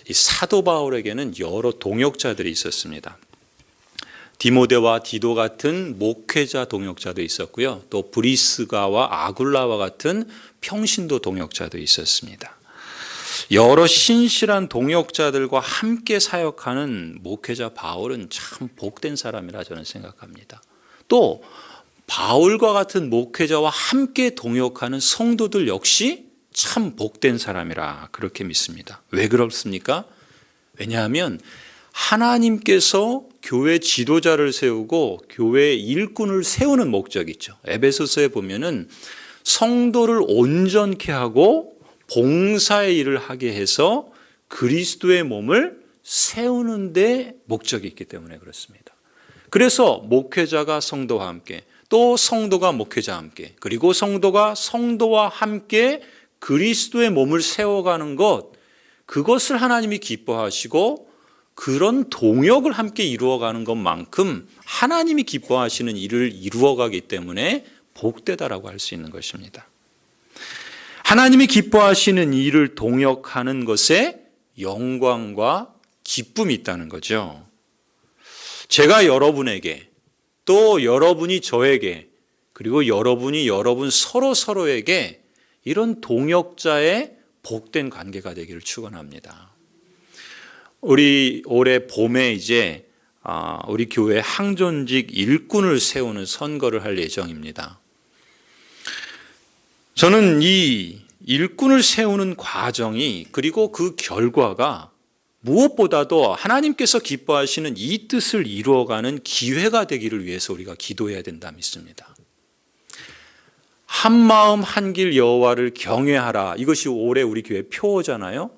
이 사도 바울에게는 여러 동역자들이 있었습니다. 디모데와 디도 같은 목회자 동역자도 있었고요. 또 브리스가와 아굴라와 같은 평신도 동역자도 있었습니다. 여러 신실한 동역자들과 함께 사역하는 목회자 바울은 참 복된 사람이라 저는 생각합니다. 또 바울과 같은 목회자와 함께 동역하는 성도들 역시 참 복된 사람이라 그렇게 믿습니다. 왜 그렇습니까? 왜냐하면 하나님께서 교회 지도자를 세우고 교회 일꾼을 세우는 목적이 있죠. 에베소서에 보면은 성도를 온전케 하고 봉사의 일을 하게 해서 그리스도의 몸을 세우는 데 목적이 있기 때문에 그렇습니다. 그래서 목회자가 성도와 함께, 또 성도가 목회자와 함께, 그리고 성도가 성도와 함께 그리스도의 몸을 세워가는 것, 그것을 하나님이 기뻐하시고 그런 동역을 함께 이루어가는 것만큼 하나님이 기뻐하시는 일을 이루어가기 때문에 복되다라고 할 수 있는 것입니다. 하나님이 기뻐하시는 일을 동역하는 것에 영광과 기쁨이 있다는 거죠. 제가 여러분에게, 또 여러분이 저에게, 그리고 여러분이 여러분 서로에게 이런 동역자의 복된 관계가 되기를 축원합니다. 우리 올해 봄에 이제 우리 교회 항존직 일꾼을 세우는 선거를 할 예정입니다. 저는 이 일꾼을 세우는 과정이, 그리고 그 결과가 무엇보다도 하나님께서 기뻐하시는 이 뜻을 이루어가는 기회가 되기를 위해서 우리가 기도해야 된다 믿습니다. 한마음 한길 여호와를 경외하라, 이것이 올해 우리 교회 표어잖아요.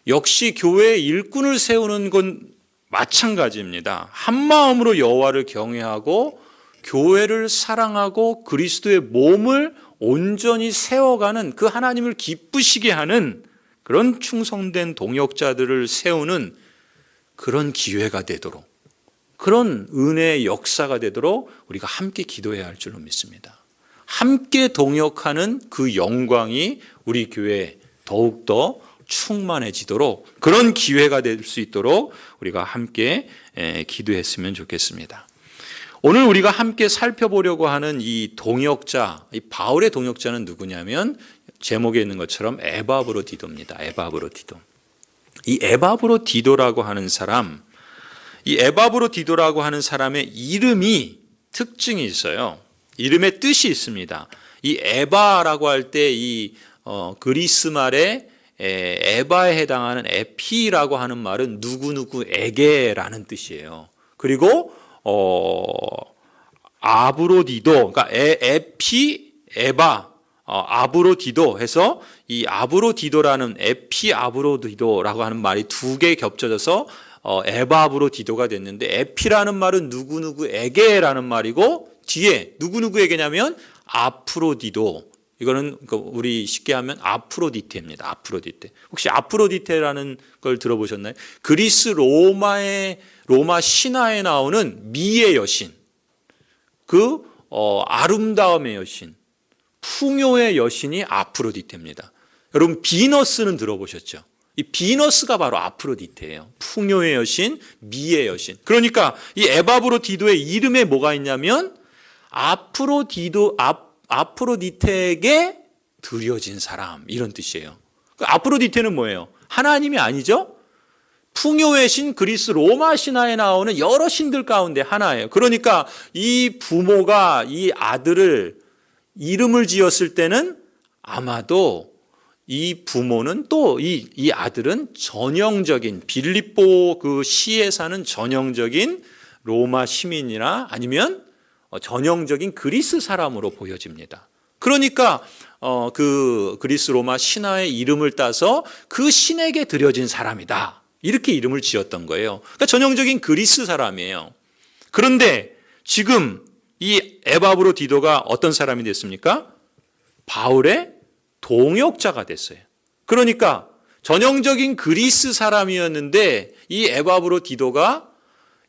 역시 교회의 일꾼을 세우는 건 마찬가지입니다. 한마음으로 여호와를 경외하고 교회를 사랑하고 그리스도의 몸을 온전히 세워가는, 그 하나님을 기쁘시게 하는 그런 충성된 동역자들을 세우는 그런 기회가 되도록, 그런 은혜의 역사가 되도록 우리가 함께 기도해야 할 줄로 믿습니다. 함께 동역하는 그 영광이 우리 교회에 더욱더 충만해지도록, 그런 기회가 될 수 있도록 우리가 함께 기도했으면 좋겠습니다. 오늘 우리가 함께 살펴보려고 하는 이 동역자, 이 바울의 동역자는 누구냐면 제목에 있는 것처럼 에바브로디도입니다. 에바브로디도. 이 에바브로디도라고 하는 사람, 이 에바브로디도라고 하는 사람의 이름이 특징이 있어요. 이름의 뜻이 있습니다. 이 에바라고 할 때 이 그리스 말에 에바에 해당하는 에피라고 하는 말은 누구누구에게라는 뜻이에요. 그리고 아브로디도, 그러니까 에피, 에바, 아브로디도 해서 이 아브로디도라는 에피 아브로디도라고 하는 말이 두 개 겹쳐져서 에바브로디도가 됐는데, 에피라는 말은 누구누구에게라는 말이고, 뒤에 누구누구에게냐면 아프로디도, 이거는 우리 쉽게 하면 아프로디테입니다. 아프로디테. 혹시 아프로디테라는 걸 들어보셨나요? 그리스 로마 신화에 나오는 미의 여신, 그 아름다움의 여신, 풍요의 여신이 아프로디테입니다. 여러분 비너스는 들어보셨죠? 이 비너스가 바로 아프로디테예요. 풍요의 여신, 미의 여신. 그러니까 이 에바브로디도의 이름에 뭐가 있냐면 아프로디테에게 드려진 사람, 이런 뜻이에요. 아프로디테는 뭐예요? 하나님이 아니죠? 풍요의 신, 그리스 로마 신화에 나오는 여러 신들 가운데 하나예요. 그러니까 이 부모가 이 아들을 이름을 지었을 때는 아마도 이 부모는, 또 이 아들은 전형적인 빌립보 그 시에 사는 전형적인 로마 시민이나 아니면 전형적인 그리스 사람으로 보여집니다. 그러니까 그 그리스 로마 신화의 이름을 따서 그 신에게 드려진 사람이다, 이렇게 이름을 지었던 거예요. 그러니까 전형적인 그리스 사람이에요. 그런데 지금 이 에바브로디도가 어떤 사람이 됐습니까? 바울의 동역자가 됐어요. 그러니까 전형적인 그리스 사람이었는데 이 에바브로디도가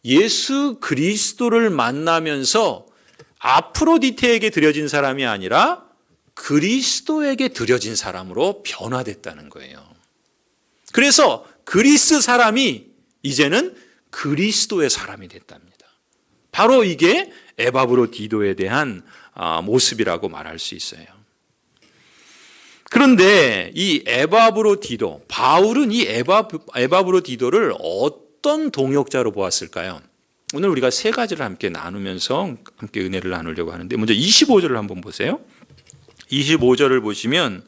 예수 그리스도를 만나면서 아프로디테에게 드려진 사람이 아니라 그리스도에게 드려진 사람으로 변화됐다는 거예요. 그래서 그리스 사람이 이제는 그리스도의 사람이 됐답니다. 바로 이게 에바브로디도에 대한 모습이라고 말할 수 있어요. 그런데 이 에바브로디도, 바울은 이 에바브로디도를 어떤 동역자로 보았을까요? 오늘 우리가 세 가지를 함께 나누면서 함께 은혜를 나누려고 하는데, 먼저 25절을 한번 보세요. 25절을 보시면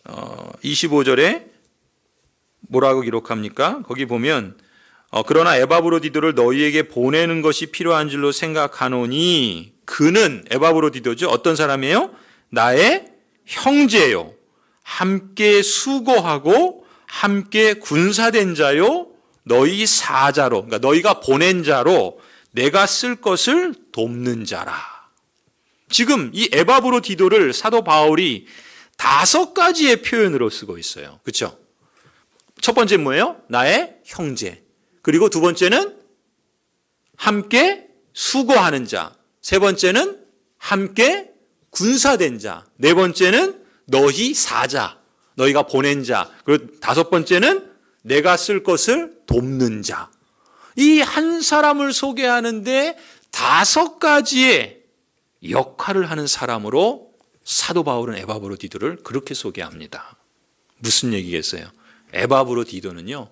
25절에 뭐라고 기록합니까? 거기 보면 그러나 에바브로디도를 너희에게 보내는 것이 필요한 줄로 생각하노니, 그는 에바브로디도죠. 어떤 사람이에요? 나의 형제요, 함께 수고하고 함께 군사된 자요, 너희 사자로, 그러니까 너희가 보낸 자로 내가 쓸 것을 돕는 자라. 지금 이 에바브로디도를 사도 바울이 5가지의 표현으로 쓰고 있어요. 그렇죠? 첫 번째 뭐예요? 나의 형제. 그리고 두 번째는 함께 수고하는 자. 세 번째는 함께 군사된 자. 네 번째는 너희 사자, 너희가 보낸 자. 그리고 5번째는 내가 쓸 것을 돕는 자. 이 한 사람을 소개하는데 5가지의 역할을 하는 사람으로 사도 바울은 에바브로디도를 그렇게 소개합니다. 무슨 얘기겠어요? 에바브로디도는요,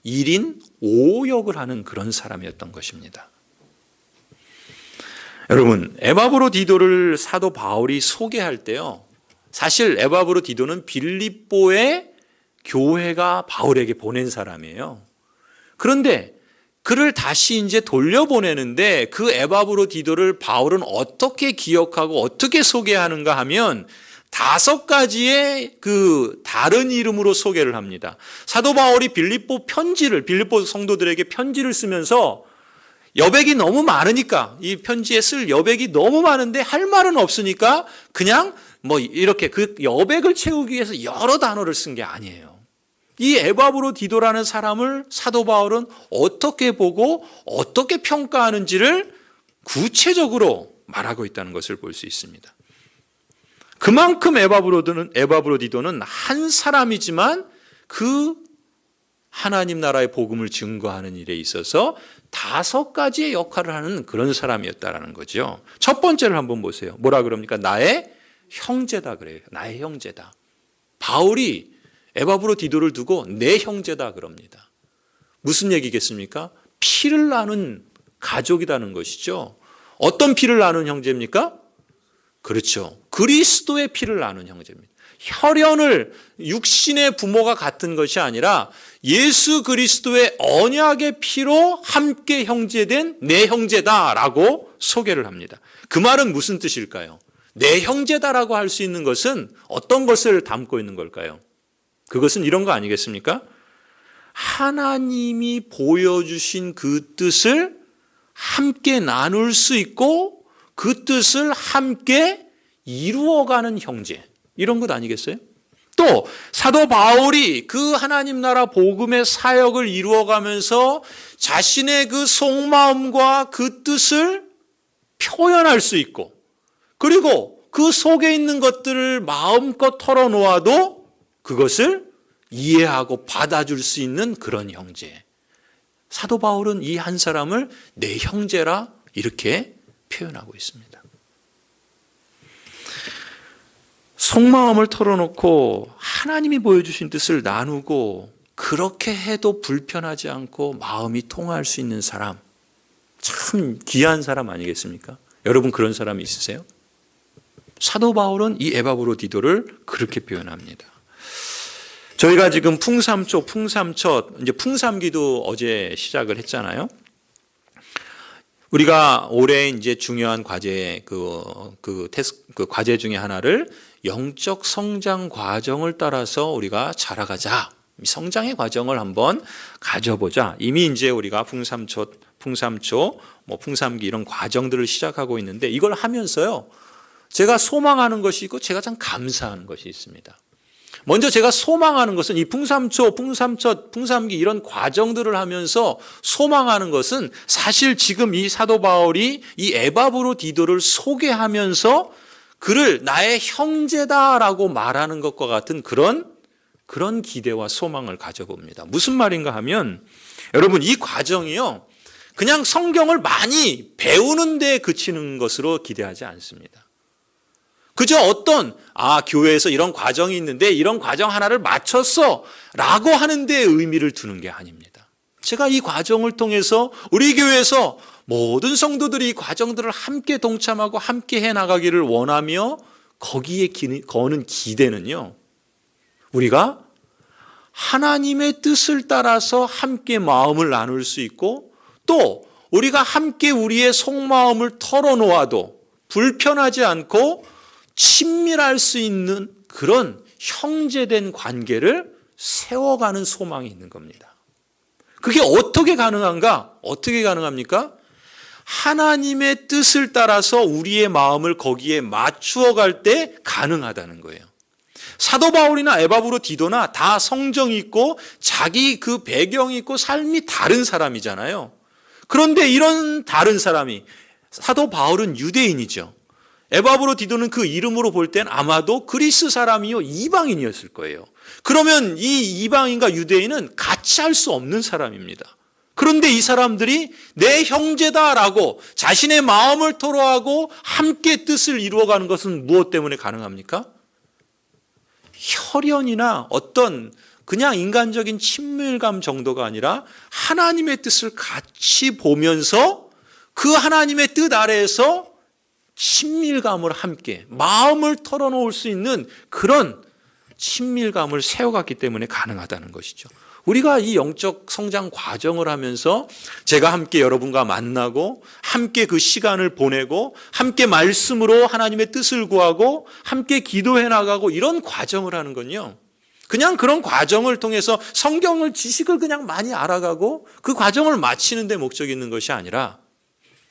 1인 5역을 하는 그런 사람이었던 것입니다. 여러분, 에바브로디도를 사도 바울이 소개할 때요, 사실 에바브로디도는 빌립보의 교회가 바울에게 보낸 사람이에요. 그런데 그를 다시 이제 돌려보내는데 그 에바브로디도를 바울은 어떻게 기억하고 어떻게 소개하는가 하면 5가지의 그 다른 이름으로 소개를 합니다. 사도 바울이 빌립보 성도들에게 편지를 쓰면서 여백이 너무 많으니까, 이 편지에 쓸 여백이 너무 많은데 할 말은 없으니까 그냥 이렇게 그 여백을 채우기 위해서 여러 단어를 쓴 게 아니에요. 이 에바브로디도라는 사람을 사도 바울은 어떻게 보고 어떻게 평가하는지를 구체적으로 말하고 있다는 것을 볼 수 있습니다. 그만큼 에바브로디도는 한 사람이지만 그 하나님 나라의 복음을 증거하는 일에 있어서 5가지의 역할을 하는 그런 사람이었다라는 거죠. 첫 번째를 한번 보세요. 뭐라 그럽니까? 나의 형제다 그래요. 나의 형제다. 바울이 에바브로디도를 두고 내 형제다 그럽니다. 무슨 얘기겠습니까? 피를 나눈 가족이라는 것이죠. 어떤 피를 나눈 형제입니까? 그렇죠. 그리스도의 피를 나눈 형제입니다. 혈연을 육신의 부모가 같은 것이 아니라 예수 그리스도의 언약의 피로 함께 형제된 내 형제다라고 소개를 합니다. 그 말은 무슨 뜻일까요? 내 형제다라고 할 수 있는 것은 어떤 것을 담고 있는 걸까요? 그것은 이런 거 아니겠습니까? 하나님이 보여주신 그 뜻을 함께 나눌 수 있고 그 뜻을 함께 이루어가는 형제, 이런 것 아니겠어요? 또 사도 바울이 그 하나님 나라 복음의 사역을 이루어가면서 자신의 그 속마음과 그 뜻을 표현할 수 있고, 그리고 그 속에 있는 것들을 마음껏 털어놓아도 그것을 이해하고 받아줄 수 있는 그런 형제. 사도 바울은 이 한 사람을 내 형제라 이렇게 표현하고 있습니다. 속마음을 털어놓고 하나님이 보여주신 뜻을 나누고 그렇게 해도 불편하지 않고 마음이 통할 수 있는 사람, 참 귀한 사람 아니겠습니까? 여러분 그런 사람이 있으세요? 사도 바울은 이 에바브로디도를 그렇게 표현합니다. 저희가 지금 풍삼초, 풍삼첫, 이제 풍삼기도 어제 시작을 했잖아요. 우리가 올해 이제 중요한 과제, 그 과제 중에 하나를 영적 성장 과정을 따라서 우리가 자라가자. 성장의 과정을 한번 가져보자. 이미 이제 우리가 풍삼초, 풍삼기 이런 과정들을 시작하고 있는데 이걸 하면서요, 제가 소망하는 것이 있고 제가 참 감사하는 것이 있습니다. 먼저 제가 소망하는 것은 이 풍삼초, 풍삼첫, 풍삼기 이런 과정들을 하면서 소망하는 것은 사실 지금 이 사도 바울이 이 에바브로디도를 소개하면서 그를 나의 형제다라고 말하는 것과 같은 그런 그런 기대와 소망을 가져봅니다. 무슨 말인가 하면 여러분, 이 과정이요, 그냥 성경을 많이 배우는 데 그치는 것으로 기대하지 않습니다. 그저 어떤 교회에서 이런 과정이 있는데 이런 과정 하나를 마쳤어 라고 하는 데 의미를 두는 게 아닙니다. 제가 이 과정을 통해서 우리 교회에서 모든 성도들이 이 과정들을 함께 동참하고 함께 해나가기를 원하며 거기에 거는 기대는요, 우리가 하나님의 뜻을 따라서 함께 마음을 나눌 수 있고, 또 우리가 함께 우리의 속마음을 털어놓아도 불편하지 않고 친밀할 수 있는 그런 형제된 관계를 세워가는 소망이 있는 겁니다. 그게 어떻게 가능한가? 어떻게 가능합니까? 하나님의 뜻을 따라서 우리의 마음을 거기에 맞추어 갈 때 가능하다는 거예요. 사도 바울이나 에바브로 디도나 다 성정이 있고 자기 그 배경이 있고 삶이 다른 사람이잖아요. 그런데 이런 다른 사람이, 사도 바울은 유대인이죠. 에바브로 디도는 그 이름으로 볼 땐 아마도 그리스 사람이요, 이방인이었을 거예요. 그러면 이 이방인과 유대인은 같이 할 수 없는 사람입니다. 그런데 이 사람들이 내 형제다라고 자신의 마음을 토로하고 함께 뜻을 이루어가는 것은 무엇 때문에 가능합니까? 혈연이나 어떤 그냥 인간적인 친밀감 정도가 아니라 하나님의 뜻을 같이 보면서 그 하나님의 뜻 아래에서 친밀감을 함께 마음을 털어놓을 수 있는 그런 친밀감을 세워갔기 때문에 가능하다는 것이죠. 우리가 이 영적 성장 과정을 하면서 제가 함께 여러분과 만나고 함께 그 시간을 보내고 함께 말씀으로 하나님의 뜻을 구하고 함께 기도해 나가고 이런 과정을 하는 건요, 그냥 그런 과정을 통해서 성경을 지식을 그냥 많이 알아가고 그 과정을 마치는 데 목적이 있는 것이 아니라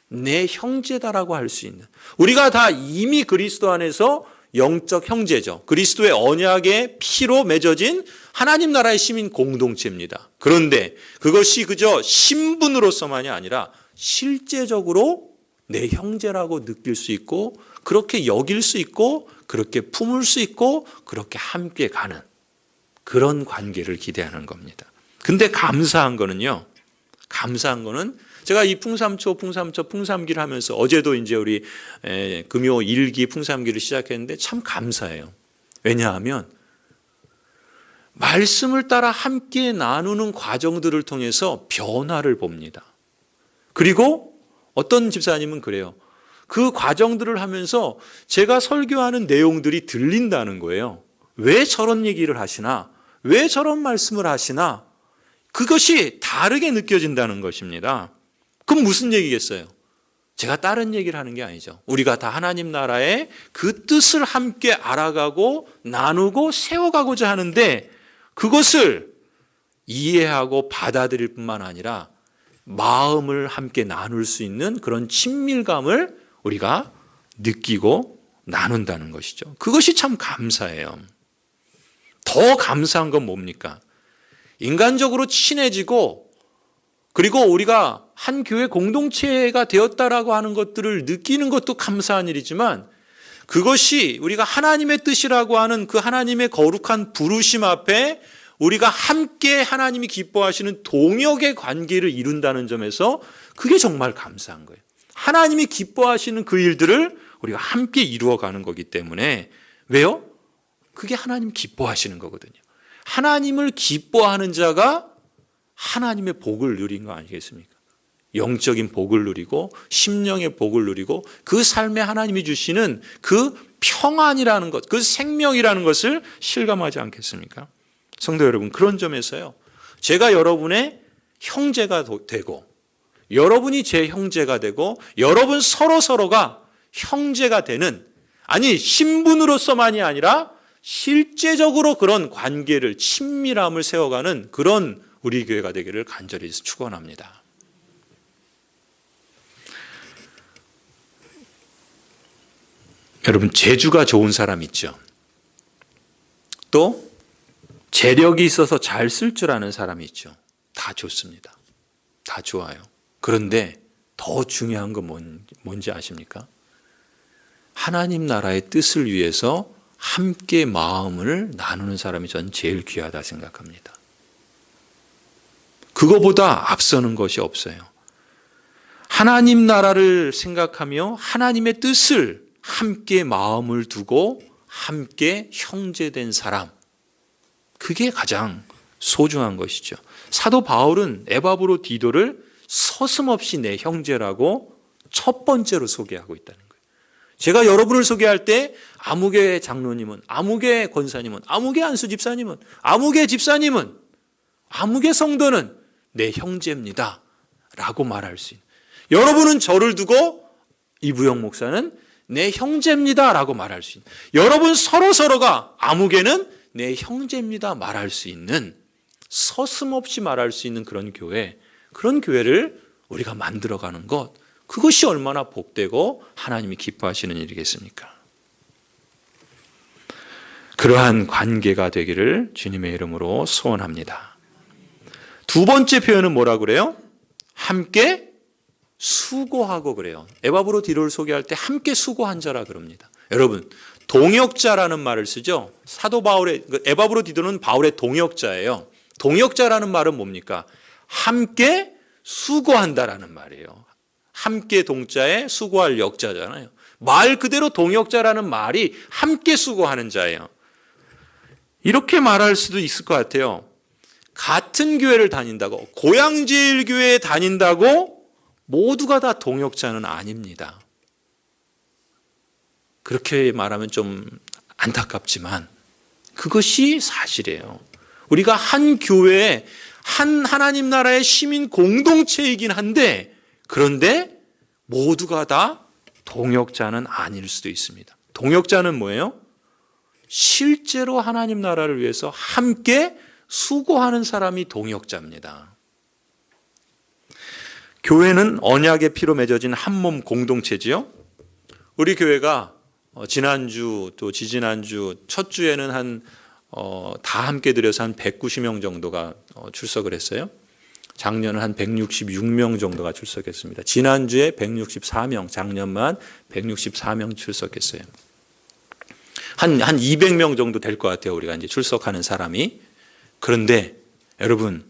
내 형제다라고 할 수 있는, 우리가 다 이미 그리스도 안에서 영적 형제죠. 그리스도의 언약의 피로 맺어진 하나님 나라의 시민 공동체입니다. 그런데 그것이 그저 신분으로서만이 아니라 실제적으로 내 형제라고 느낄 수 있고 그렇게 여길 수 있고 그렇게 품을 수 있고 그렇게 함께 가는 그런 관계를 기대하는 겁니다. 근데 감사한 거는 제가 이 풍삼기를 하면서 어제도 이제 우리 금요 1기 풍삼기를 시작했는데 참 감사해요. 왜냐하면 말씀을 따라 함께 나누는 과정들을 통해서 변화를 봅니다. 그리고 어떤 집사님은 그래요. 그 과정들을 하면서 제가 설교하는 내용들이 들린다는 거예요. 왜 저런 얘기를 하시나? 왜 저런 말씀을 하시나? 그것이 다르게 느껴진다는 것입니다. 그럼 무슨 얘기겠어요? 제가 다른 얘기를 하는 게 아니죠. 우리가 다 하나님 나라의 그 뜻을 함께 알아가고 나누고 세워가고자 하는데 그것을 이해하고 받아들일 뿐만 아니라 마음을 함께 나눌 수 있는 그런 친밀감을 우리가 느끼고 나눈다는 것이죠. 그것이 참 감사해요. 더 감사한 건 뭡니까? 인간적으로 친해지고 그리고 우리가 한 교회 공동체가 되었다라고 하는 것들을 느끼는 것도 감사한 일이지만 그것이 우리가 하나님의 뜻이라고 하는 그 하나님의 거룩한 부르심 앞에 우리가 함께 하나님이 기뻐하시는 동역의 관계를 이룬다는 점에서 그게 정말 감사한 거예요. 하나님이 기뻐하시는 그 일들을 우리가 함께 이루어가는 거기 때문에 왜요? 그게 하나님 기뻐하시는 거거든요. 하나님을 기뻐하는 자가 하나님의 복을 누린 거 아니겠습니까? 영적인 복을 누리고 심령의 복을 누리고 그 삶에 하나님이 주시는 그 평안이라는 것, 그 생명이라는 것을 실감하지 않겠습니까? 성도 여러분, 그런 점에서요, 제가 여러분의 형제가 되고 여러분이 제 형제가 되고 여러분 서로가 형제가 되는, 아니 신분으로서만이 아니라 실제적으로 그런 관계를 친밀함을 세워가는 그런 우리 교회가 되기를 간절히 축원합니다. 여러분, 재주가 좋은 사람 있죠. 또 재력이 있어서 잘 쓸 줄 아는 사람이 있죠. 다 좋습니다. 다 좋아요. 그런데 더 중요한 건 뭔지 아십니까? 하나님 나라의 뜻을 위해서 함께 마음을 나누는 사람이 전 제일 귀하다 생각합니다. 그거보다 앞서는 것이 없어요. 하나님 나라를 생각하며 하나님의 뜻을 함께 마음을 두고 함께 형제된 사람, 그게 가장 소중한 것이죠. 사도 바울은 에바브로디도를 서슴없이 내 형제라고 첫 번째로 소개하고 있다는 거예요. 제가 여러분을 소개할 때 아무개 장로님은, 아무개 권사님은, 아무개 안수 집사님은, 아무개 집사님은, 아무개 성도는 내 형제입니다 라고 말할 수 있는, 여러분은 저를 두고 이부영 목사는 내 형제입니다 라고 말할 수 있는, 여러분 서로가 아무개는 내 형제입니다 말할 수 있는, 서슴없이 말할 수 있는 그런 교회를 우리가 만들어가는 것, 그것이 얼마나 복되고 하나님이 기뻐하시는 일이겠습니까? 그러한 관계가 되기를 주님의 이름으로 소원합니다. 두 번째 표현은 뭐라고 그래요? 함께 수고하고 그래요. 에바브로디도를 소개할 때 함께 수고한 자라 그럽니다. 여러분, 동역자라는 말을 쓰죠. 사도 바울의, 에바브로디도는 바울의 동역자예요. 동역자라는 말은 뭡니까? 함께 수고한다라는 말이에요. 함께 동자에 수고할 역자잖아요. 말 그대로 동역자라는 말이 함께 수고하는 자예요. 이렇게 말할 수도 있을 것 같아요. 같은 교회를 다닌다고, 고양제일교회에 다닌다고 모두가 다 동역자는 아닙니다. 그렇게 말하면 좀 안타깝지만 그것이 사실이에요. 우리가 한 교회에 한 하나님 나라의 시민 공동체이긴 한데, 그런데 모두가 다 동역자는 아닐 수도 있습니다. 동역자는 뭐예요? 실제로 하나님 나라를 위해서 함께 수고하는 사람이 동역자입니다. 교회는 언약의 피로 맺어진 한 몸 공동체지요. 우리 교회가 지난주 또 지지난주 첫 주에는 다 함께 드려서 한 190명 정도가 출석을 했어요. 작년은 한 166명 정도가 출석했습니다. 지난주에 164명, 작년만 164명 출석했어요. 한 200명 정도 될 것 같아요. 우리가 이제 출석하는 사람이. 그런데 여러분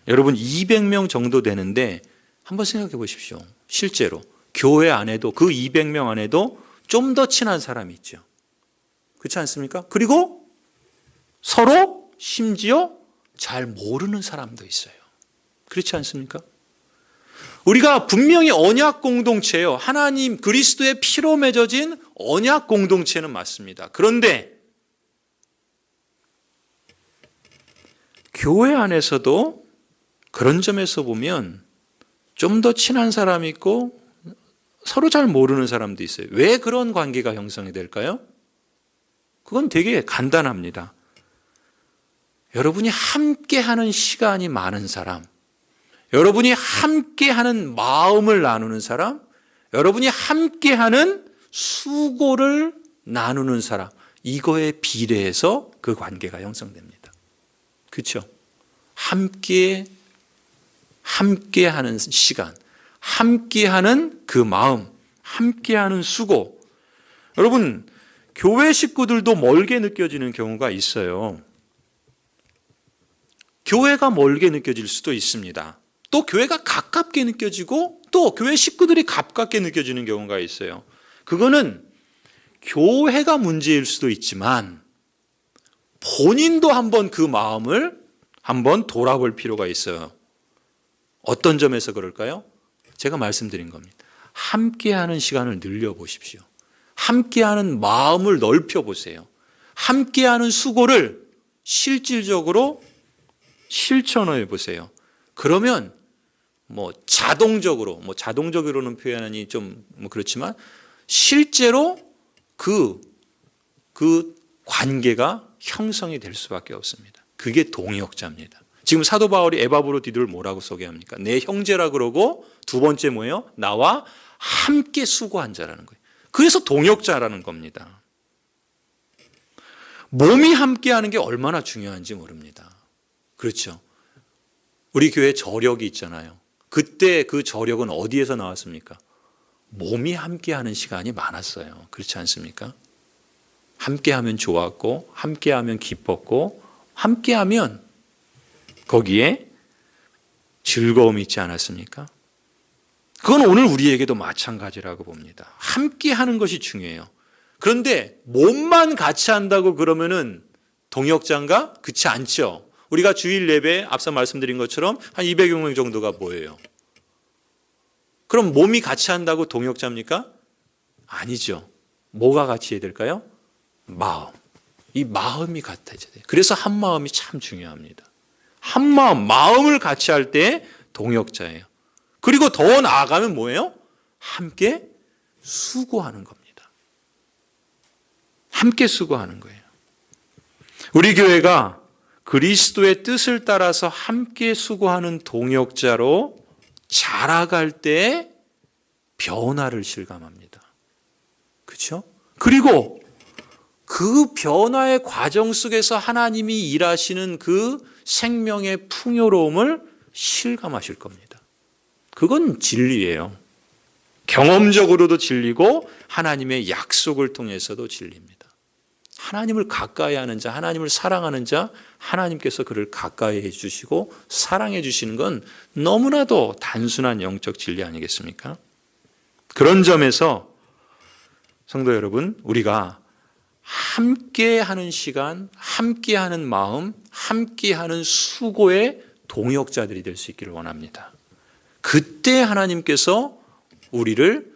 200명 정도 되는데 한번 생각해 보십시오. 실제로 교회 안에도, 그 200명 안에도 좀 더 친한 사람이 있죠. 그렇지 않습니까? 그리고 서로 심지어 잘 모르는 사람도 있어요. 그렇지 않습니까? 우리가 분명히 언약 공동체예요. 하나님 그리스도의 피로 맺어진 언약 공동체는 맞습니다. 그런데 교회 안에서도 그런 점에서 보면 좀 더 친한 사람이 있고 서로 잘 모르는 사람도 있어요. 왜 그런 관계가 형성이 될까요? 그건 되게 간단합니다. 여러분이 함께하는 시간이 많은 사람, 여러분이 함께하는 마음을 나누는 사람, 여러분이 함께하는 수고를 나누는 사람, 이거에 비례해서 그 관계가 형성됩니다. 그렇죠? 함께하는 시간, 함께하는 그 마음, 함께하는 수고. 여러분, 교회 식구들도 멀게 느껴지는 경우가 있어요. 교회가 멀게 느껴질 수도 있습니다. 또 교회가 가깝게 느껴지고 또 교회 식구들이 가깝게 느껴지는 경우가 있어요. 그거는 교회가 문제일 수도 있지만 본인도 한번 그 마음을 한번 돌아볼 필요가 있어요. 어떤 점에서 그럴까요? 제가 말씀드린 겁니다. 함께하는 시간을 늘려보십시오. 함께하는 마음을 넓혀보세요. 함께하는 수고를 실질적으로 실천해 보세요. 그러면 자동적으로는 표현하니 좀 그렇지만 실제로 그 관계가 형성이 될 수밖에 없습니다. 그게 동역자입니다. 지금 사도 바울이 에바브로디도를 뭐라고 소개합니까? 내 형제라 그러고 두 번째 뭐예요? 나와 함께 수고한 자라는 거예요. 그래서 동역자라는 겁니다. 몸이 함께하는 게 얼마나 중요한지 모릅니다. 그렇죠? 우리 교회 저력이 있잖아요. 그때 그 저력은 어디에서 나왔습니까? 몸이 함께하는 시간이 많았어요. 그렇지 않습니까? 함께하면 좋았고, 함께하면 기뻤고, 함께하면 거기에 즐거움이 있지 않았습니까? 그건 오늘 우리에게도 마찬가지라고 봅니다. 함께하는 것이 중요해요. 그런데 몸만 같이 한다고 그러면은 동역자인가? 그렇지 않죠. 우리가 주일 예배 앞서 말씀드린 것처럼 한 200여 명 정도가 모여요. 그럼 몸이 같이 한다고 동역자입니까? 아니죠. 뭐가 같이 해야 될까요? 마음. 이 마음이 같아져야 돼요. 그래서 한 마음이 참 중요합니다. 한 마음, 마음을 같이 할 때 동역자예요. 그리고 더 나아가면 뭐예요? 함께 수고하는 겁니다. 함께 수고하는 거예요. 우리 교회가 그리스도의 뜻을 따라서 함께 수고하는 동역자로 자라갈 때 변화를 실감합니다. 그렇죠? 그리고 그 변화의 과정 속에서 하나님이 일하시는 그 생명의 풍요로움을 실감하실 겁니다. 그건 진리예요. 경험적으로도 진리고 하나님의 약속을 통해서도 진리입니다. 하나님을 가까이 하는 자, 하나님을 사랑하는 자, 하나님께서 그를 가까이 해주시고 사랑해 주시는 건 너무나도 단순한 영적 진리 아니겠습니까? 그런 점에서 성도 여러분, 우리가 함께하는 시간, 함께하는 마음, 함께하는 수고의 동역자들이 될 수 있기를 원합니다. 그때 하나님께서 우리를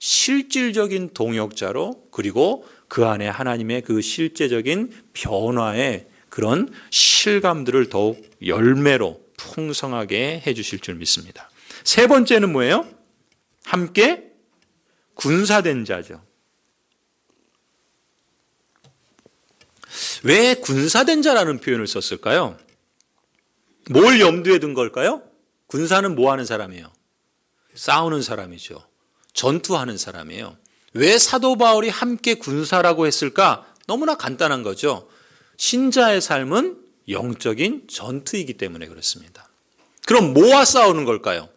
실질적인 동역자로, 그리고 그 안에 하나님의 그 실제적인 변화의 그런 실감들을 더욱 열매로 풍성하게 해주실 줄 믿습니다. 세 번째는 뭐예요? 함께 군사된 자죠. 왜 군사된 자라는 표현을 썼을까요? 뭘 염두에 둔 걸까요? 군사는 뭐 하는 사람이에요? 싸우는 사람이죠. 전투하는 사람이에요. 왜 사도 바울이 함께 군사라고 했을까? 너무나 간단한 거죠. 신자의 삶은 영적인 전투이기 때문에 그렇습니다. 그럼 뭐와 싸우는 걸까요?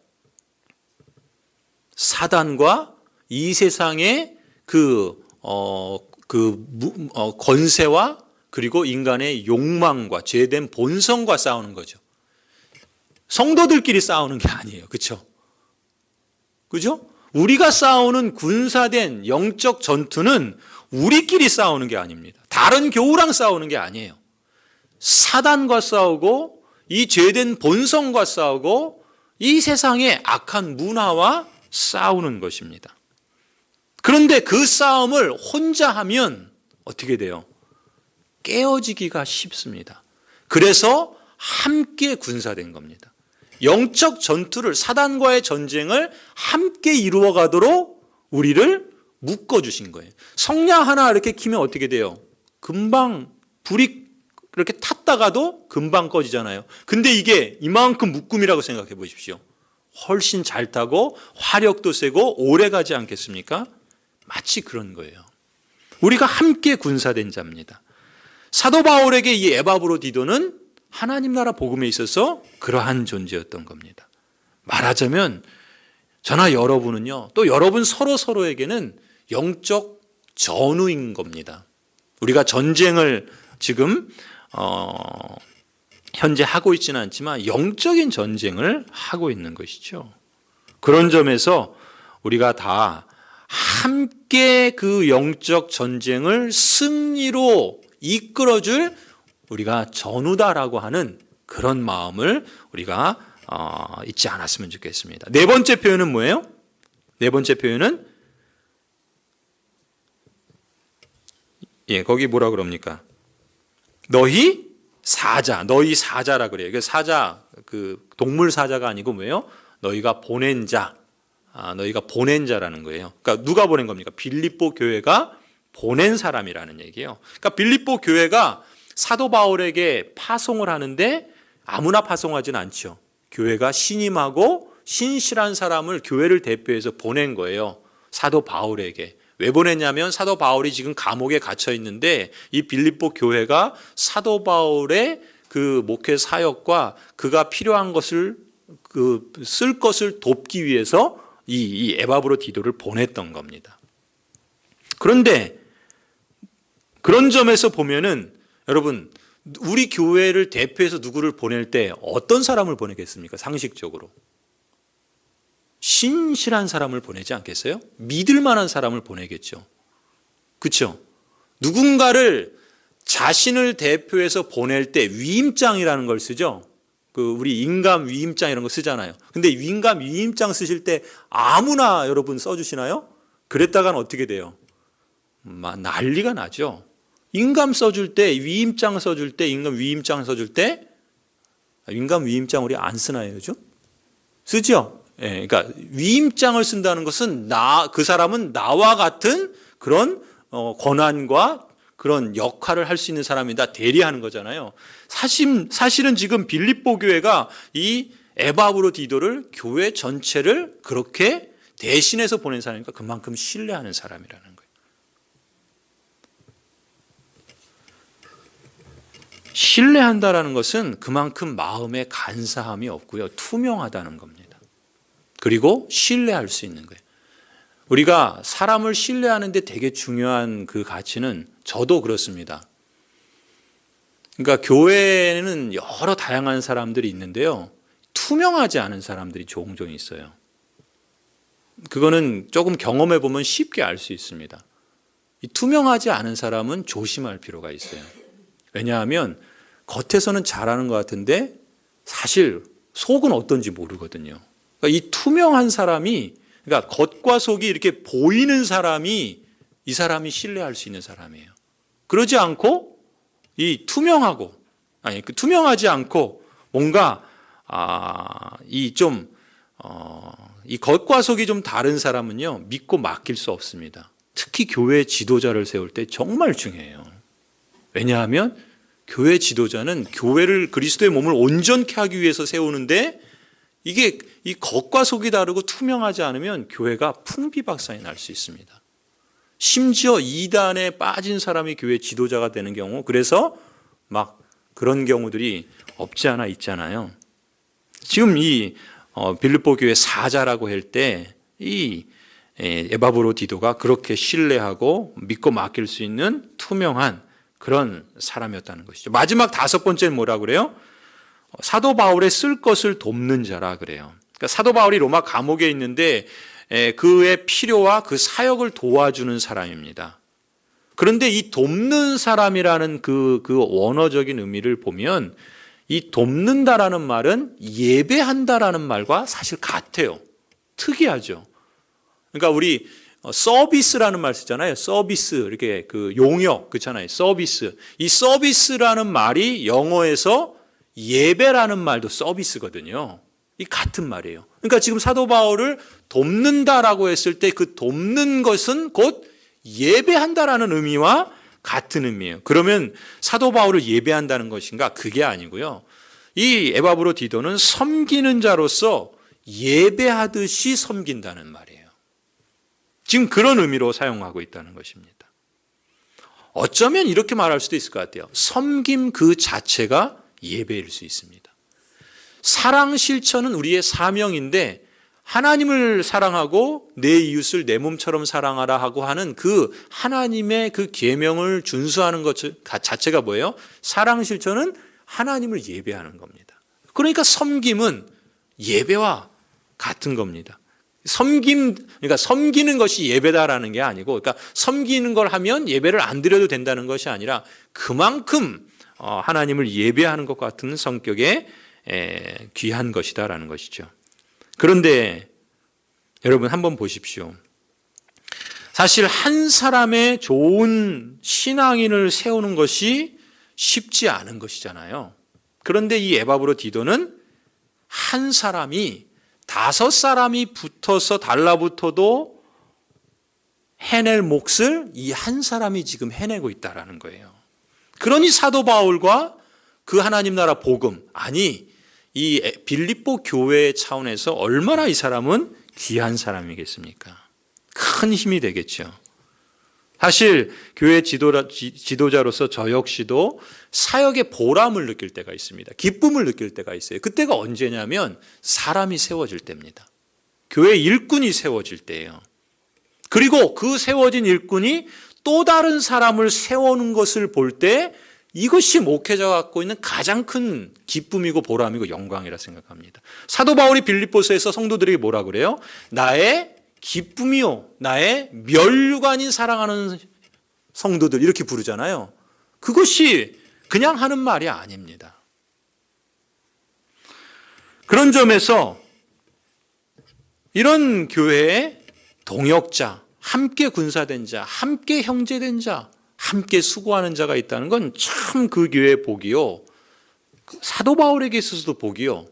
사단과 이 세상의 권세와 그리고 인간의 욕망과 죄된 본성과 싸우는 거죠. 성도들끼리 싸우는 게 아니에요. 그렇죠? 그죠? 우리가 싸우는 군사된 영적 전투는 우리끼리 싸우는 게 아닙니다. 다른 교우랑 싸우는 게 아니에요. 사단과 싸우고 이 죄된 본성과 싸우고 이 세상의 악한 문화와 싸우는 것입니다. 그런데 그 싸움을 혼자 하면 어떻게 돼요? 깨어지기가 쉽습니다. 그래서 함께 군사된 겁니다. 영적 전투를, 사단과의 전쟁을 함께 이루어가도록 우리를 묶어주신 거예요. 성냥 하나 이렇게 키면 어떻게 돼요? 금방 불이 이렇게 탔다가도 금방 꺼지잖아요. 근데 이게 이만큼 묶음이라고 생각해 보십시오. 훨씬 잘 타고 화력도 세고 오래 가지 않겠습니까? 마치 그런 거예요. 우리가 함께 군사된 자입니다. 사도 바울에게 이 에바브로디도는 하나님 나라 복음에 있어서 그러한 존재였던 겁니다. 말하자면 저나 여러분은요, 또 여러분 서로에게는 영적 전우인 겁니다. 우리가 전쟁을 지금 현재 하고 있지는 않지만 영적인 전쟁을 하고 있는 것이죠. 그런 점에서 우리가 다 함께 그 영적 전쟁을 승리로 이끌어줄 우리가 전우다라고 하는 그런 마음을 우리가 잊지 않았으면 좋겠습니다. 네 번째 표현은 뭐예요? 네 번째 표현은 거기 뭐라 그럽니까? 너희 사자라 그래요. 사자, 동물 사자가 아니고 뭐예요? 너희가 보낸 자, 너희가 보낸 자라는 거예요. 그러니까 누가 보낸 겁니까? 빌립보 교회가 보낸 사람이라는 얘기예요. 그러니까 빌립보 교회가 사도 바울에게 파송을 하는데 아무나 파송하진 않죠. 교회가 신임하고 신실한 사람을 교회를 대표해서 보낸 거예요. 사도 바울에게. 왜 보냈냐면 사도 바울이 지금 감옥에 갇혀 있는데 이 빌립보 교회가 사도 바울의 그 목회 사역과 그가 필요한 것을 쓸 것을 돕기 위해서 이 에바브로디도를 보냈던 겁니다. 그런데 그런 점에서 보면은 여러분, 우리 교회를 대표해서 누구를 보낼 때 어떤 사람을 보내겠습니까? 상식적으로. 신실한 사람을 보내지 않겠어요? 믿을 만한 사람을 보내겠죠. 그렇죠? 누군가를 자신을 대표해서 보낼 때 위임장이라는 걸 쓰죠. 우리 인감 위임장 이런 거 쓰잖아요. 근데 인감 위임장 쓰실 때 아무나 여러분 써주시나요? 그랬다간 어떻게 돼요? 난리가 나죠. 인감 써줄 때, 위임장 써줄 때, 인감 위임장 써줄 때, 인감 위임장 우리 안 쓰나요, 요즘? 쓰죠? 예, 그러니까 위임장을 쓴다는 것은 그 사람은 나와 같은 그런 권한과 그런 역할을 할 수 있는 사람이다 대리하는 거잖아요. 사실은 지금 빌립보 교회가 이 에바브로디도를 교회 전체를 그렇게 대신해서 보낸 사람이니까 그만큼 신뢰하는 사람이라는 거예요. 신뢰한다라는 것은 그만큼 마음에 간사함이 없고요. 투명하다는 겁니다. 그리고 신뢰할 수 있는 거예요. 우리가 사람을 신뢰하는 데 되게 중요한 그 가치는 저도 그렇습니다. 그러니까 교회에는 여러 다양한 사람들이 있는데요. 투명하지 않은 사람들이 종종 있어요. 그거는 조금 경험해 보면 쉽게 알 수 있습니다. 이 투명하지 않은 사람은 조심할 필요가 있어요. 왜냐하면 겉에서는 잘하는 것 같은데 사실 속은 어떤지 모르거든요. 그러니까 이 투명한 사람이, 그러니까 겉과 속이 이렇게 보이는 사람이 이 사람이 신뢰할 수 있는 사람이에요. 그러지 않고 이 투명하지 않고 뭔가 이 겉과 속이 좀 다른 사람은요, 믿고 맡길 수 없습니다. 특히 교회 지도자를 세울 때 정말 중요해요. 왜냐하면 교회 지도자는 교회를, 그리스도의 몸을 온전케 하기 위해서 세우는데 이게 이 겉과 속이 다르고 투명하지 않으면 교회가 풍비박산이 날 수 있습니다. 심지어 이단에 빠진 사람이 교회 지도자가 되는 경우, 그래서 막 그런 경우들이 없지 않아 있잖아요. 지금 이 빌립보 교회 사자라고 할 때 이 에바브로디도가 그렇게 신뢰하고 믿고 맡길 수 있는 투명한 그런 사람이었다는 것이죠. 마지막 5번째는 뭐라 그래요? 사도 바울의 쓸 것을 돕는 자라 그래요. 그러니까 사도 바울이 로마 감옥에 있는데 그의 필요와 그 사역을 도와주는 사람입니다. 그런데 이 돕는 사람이라는 그 원어적인 의미를 보면 이 돕는다라는 말은 예배한다라는 말과 사실 같아요. 특이하죠. 그러니까 우리 서비스라는 말 쓰잖아요. 서비스, 이렇게 그 용역, 그렇잖아요. 서비스. 이 서비스라는 말이 영어에서 예배라는 말도 서비스거든요. 이 같은 말이에요. 그러니까 지금 사도 바울을 돕는다라고 했을 때 그 돕는 것은 곧 예배한다라는 의미와 같은 의미예요. 그러면 사도 바울을 예배한다는 것인가? 그게 아니고요. 이 에바브로디도는 섬기는 자로서 예배하듯이 섬긴다는 말이에요. 지금 그런 의미로 사용하고 있다는 것입니다. 어쩌면 이렇게 말할 수도 있을 것 같아요. 섬김 그 자체가 예배일 수 있습니다. 사랑 실천은 우리의 사명인데 하나님을 사랑하고 내 이웃을 내 몸처럼 사랑하라 하고 하는 그 하나님의 그 계명을 준수하는 것 자체가 뭐예요? 사랑 실천은 하나님을 예배하는 겁니다. 그러니까 섬김은 예배와 같은 겁니다. 그러니까 섬기는 것이 예배다라는 게 아니고, 그러니까 섬기는 걸 하면 예배를 안 드려도 된다는 것이 아니라 그만큼 하나님을 예배하는 것 같은 성격의 귀한 것이다라는 것이죠. 그런데 여러분 한번 보십시오. 사실 한 사람의 좋은 신앙인을 세우는 것이 쉽지 않은 것이잖아요. 그런데 이 에바브로디도는 한 사람이 5사람이 붙어서 달라붙어도 해낼 몫을 이 한 사람이 지금 해내고 있다는 거예요. 그러니 사도 바울과 그 하나님 나라 복음, 아니 이 빌립보 교회의 차원에서 얼마나 이 사람은 귀한 사람이겠습니까? 큰 힘이 되겠죠. 사실 교회 지도자로서 저 역시도 사역의 보람을 느낄 때가 있습니다. 기쁨을 느낄 때가 있어요. 그때가 언제냐면 사람이 세워질 때입니다. 교회 일꾼이 세워질 때예요. 그리고 그 세워진 일꾼이 또 다른 사람을 세우는 것을 볼 때 이것이 목회자가 갖고 있는 가장 큰 기쁨이고 보람이고 영광이라 생각합니다. 사도 바울이 빌립보서에서 성도들에게 뭐라 그래요? 나의 기쁨이요, 나의 면류관인 사랑하는 성도들, 이렇게 부르잖아요. 그것이 그냥 하는 말이 아닙니다. 그런 점에서 이런 교회의 동역자, 함께 군사된 자, 함께 형제된 자, 함께 수고하는 자가 있다는 건 참 그 교회의 복이요, 사도 바울에게 있어서도 복이요,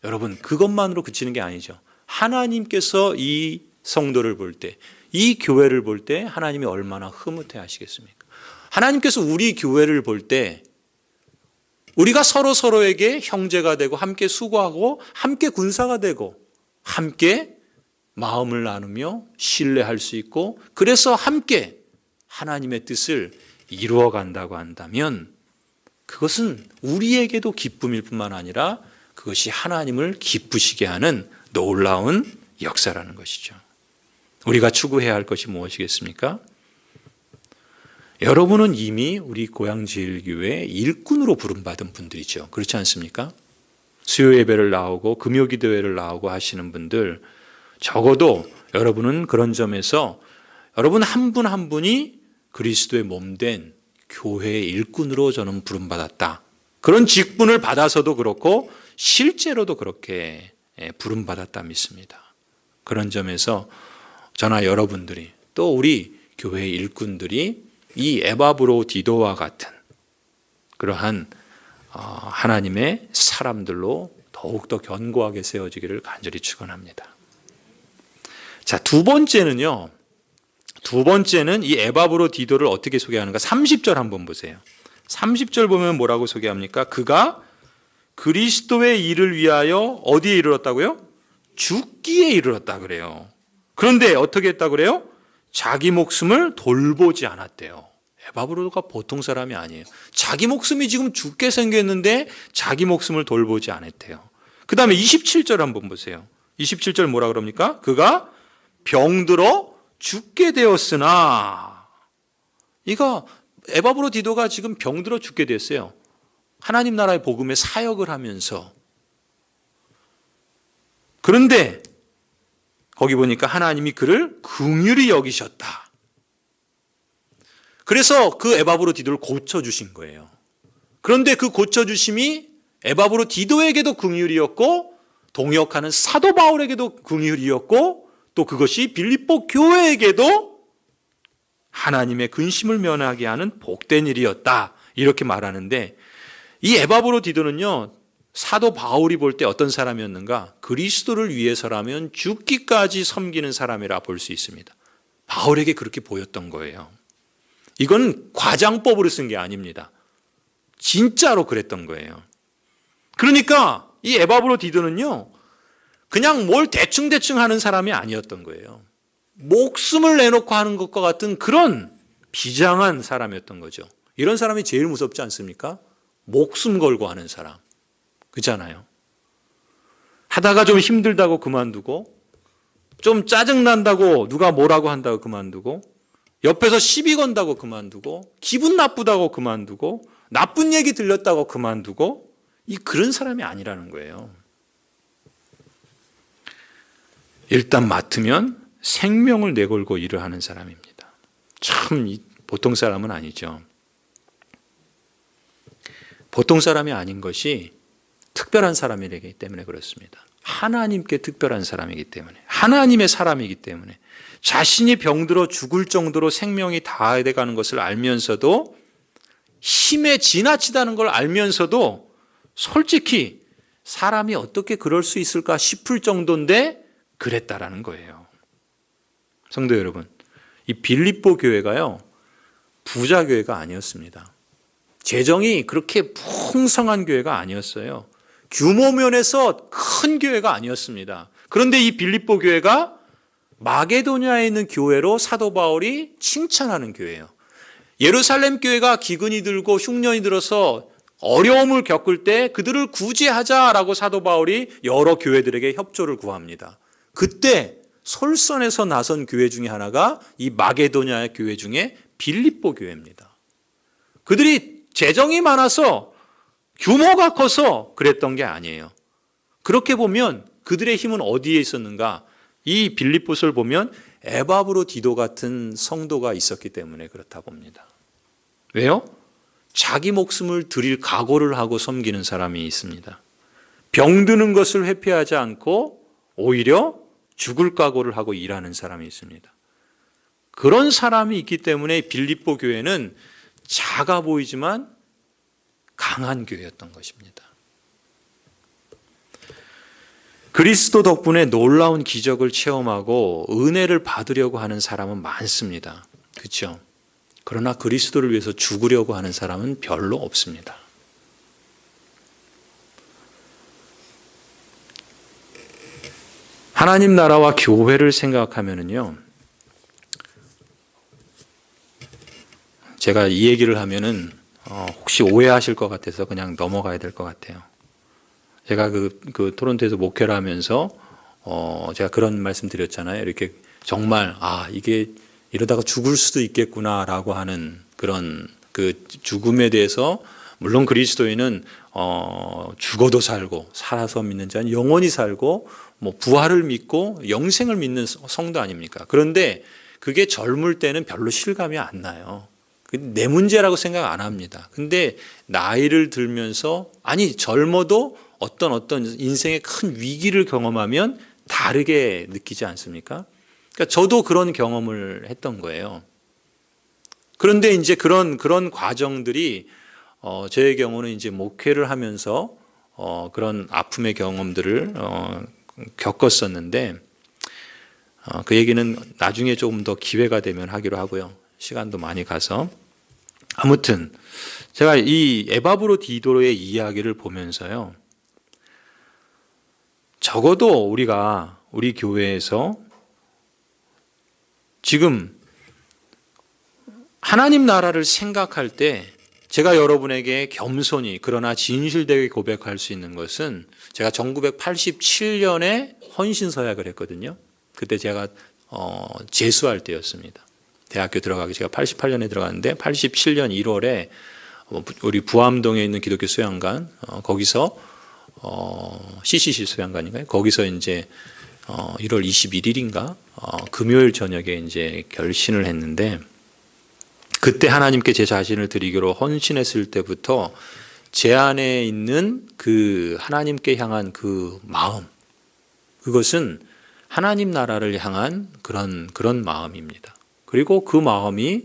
여러분 그것만으로 그치는 게 아니죠. 하나님께서 이 성도를 볼 때, 이 교회를 볼 때 하나님이 얼마나 흐뭇해 하시겠습니까? 하나님께서 우리 교회를 볼 때 우리가 서로에게 형제가 되고 함께 수고하고 함께 군사가 되고 함께 마음을 나누며 신뢰할 수 있고, 그래서 함께 하나님의 뜻을 이루어 간다고 한다면 그것은 우리에게도 기쁨일 뿐만 아니라 그것이 하나님을 기쁘시게 하는 놀라운 역사라는 것이죠. 우리가 추구해야 할 것이 무엇이겠습니까? 여러분은 이미 우리 고양제일교회 일꾼으로 부름받은 분들이죠. 그렇지 않습니까? 수요 예배를 나오고 금요 기도회를 나오고 하시는 분들, 적어도 여러분은 그런 점에서 여러분 한 분 한 분이 그리스도의 몸된 교회의 일꾼으로 저는 부름받았다. 그런 직분을 받아서도 그렇고 실제로도 그렇게 부름받았다 믿습니다. 그런 점에서 저나 여러분들이 또 우리 교회의 일꾼들이 이 에바브로디도와 같은 그러한 하나님의 사람들로 더욱더 견고하게 세워지기를 간절히 축원합니다. 자, 두 번째는 이 에바브로디도를 어떻게 소개하는가? 30절 한번 보세요. 30절 보면 뭐라고 소개합니까? 그가 그리스도의 일을 위하여 어디에 이르렀다고요? 죽기에 이르렀다 그래요. 그런데 어떻게 했다 그래요? 자기 목숨을 돌보지 않았대요. 에바브로가 보통 사람이 아니에요. 자기 목숨이 지금 죽게 생겼는데 자기 목숨을 돌보지 않았대요. 그 다음에 27절 한번 보세요. 27절 뭐라 그럽니까? 그가 병들어 죽게 되었으나, 이거 에바브로디도가 지금 병들어 죽게 됐어요. 하나님 나라의 복음의 사역을 하면서. 그런데 거기 보니까 하나님이 그를 긍휼히 여기셨다. 그래서 그 에바브로디도를 고쳐주신 거예요. 그런데 그 고쳐주심이 에바브로디도에게도 긍휼이었고 동역하는 사도 바울에게도 긍휼이었고 또 그것이 빌립보 교회에게도 하나님의 근심을 면하게 하는 복된 일이었다. 이렇게 말하는데, 이 에바브로디도는요, 사도 바울이 볼 때 어떤 사람이었는가? 그리스도를 위해서라면 죽기까지 섬기는 사람이라 볼 수 있습니다. 바울에게 그렇게 보였던 거예요. 이건 과장법으로 쓴 게 아닙니다. 진짜로 그랬던 거예요. 그러니까 이 에바브로디도는요, 그냥 뭘 대충 하는 사람이 아니었던 거예요. 목숨을 내놓고 하는 것과 같은 그런 비장한 사람이었던 거죠. 이런 사람이 제일 무섭지 않습니까? 목숨 걸고 하는 사람. 그렇잖아요. 하다가 좀 힘들다고 그만두고, 좀 짜증난다고 누가 뭐라고 한다고 그만두고, 옆에서 시비 건다고 그만두고, 기분 나쁘다고 그만두고, 나쁜 얘기 들렸다고 그만두고, 그런 사람이 아니라는 거예요. 일단 맡으면 생명을 내걸고 일을 하는 사람입니다. 참 보통 사람은 아니죠. 보통 사람이 아닌 것이 특별한 사람이기 때문에 그렇습니다. 하나님께 특별한 사람이기 때문에, 하나님의 사람이기 때문에, 자신이 병들어 죽을 정도로 생명이 다해 가는 것을 알면서도, 힘에 지나치다는 걸 알면서도 솔직히 사람이 어떻게 그럴 수 있을까 싶을 정도인데 그랬다라는 거예요. 성도 여러분, 이 빌립보 교회가요, 부자 교회가 아니었습니다. 재정이 그렇게 풍성한 교회가 아니었어요. 규모 면에서 큰 교회가 아니었습니다. 그런데 이 빌립보 교회가 마게도냐에 있는 교회로 사도 바울이 칭찬하는 교회예요. 예루살렘 교회가 기근이 들고 흉년이 들어서 어려움을 겪을 때 그들을 구제하자라고 사도 바울이 여러 교회들에게 협조를 구합니다. 그때 솔선에서 나선 교회 중에 하나가 이 마게도냐의 교회 중에 빌립보 교회입니다. 그들이 재정이 많아서 규모가 커서 그랬던 게 아니에요. 그렇게 보면 그들의 힘은 어디에 있었는가? 이 빌립보서를 보면 에바브로디도 같은 성도가 있었기 때문에 그렇다 봅니다. 왜요? 자기 목숨을 드릴 각오를 하고 섬기는 사람이 있습니다. 병드는 것을 회피하지 않고 오히려 죽을 각오를 하고 일하는 사람이 있습니다. 그런 사람이 있기 때문에 빌립보 교회는 작아 보이지만 강한 교회였던 것입니다. 그리스도 덕분에 놀라운 기적을 체험하고 은혜를 받으려고 하는 사람은 많습니다. 그렇죠? 그러나 그리스도를 위해서 죽으려고 하는 사람은 별로 없습니다. 하나님 나라와 교회를 생각하면은요, 제가 이 얘기를 하면은 혹시 오해하실 것 같아서 그냥 넘어가야 될 것 같아요. 제가 그 토론토에서 목회를 하면서 제가 그런 말씀 드렸잖아요. 이렇게 정말 이게 이러다가 죽을 수도 있겠구나라고 하는 그런 그 죽음에 대해서, 물론 그리스도인은 죽어도 살고 살아서 믿는 자는 영원히 살고 뭐 부활을 믿고 영생을 믿는 성도 아닙니까? 그런데 그게 젊을 때는 별로 실감이 안 나요. 내 문제라고 생각 안 합니다. 근데 나이를 들면서, 아니 젊어도 어떤 인생의 큰 위기를 경험하면 다르게 느끼지 않습니까? 그러니까 저도 그런 경험을 했던 거예요. 그런데 이제 그런 과정들이 저의 경우는 이제 목회를 하면서 그런 아픔의 경험들을 겪었었는데, 그 얘기는 나중에 조금 더 기회가 되면 하기로 하고요. 시간도 많이 가서. 아무튼 제가 이 에바브로디도의 이야기를 보면서요, 적어도 우리 교회에서 지금 하나님 나라를 생각할 때 제가 여러분에게 겸손히 그러나 진실되게 고백할 수 있는 것은, 제가 1987년에 헌신서약을 했거든요. 그때 제가 재수할 때였습니다. 대학교 들어가기, 제가 88년에 들어갔는데 87년 1월에 우리 부암동에 있는 기독교 수양관, 거기서 CCC 수양관인가요? 거기서 이제 1월 21일인가 금요일 저녁에 이제 결신을 했는데, 그때 하나님께 제 자신을 드리기로 헌신했을 때부터 제 안에 있는 그 하나님께 향한 그 마음, 그것은 하나님 나라를 향한 그런 마음입니다. 그리고 그 마음이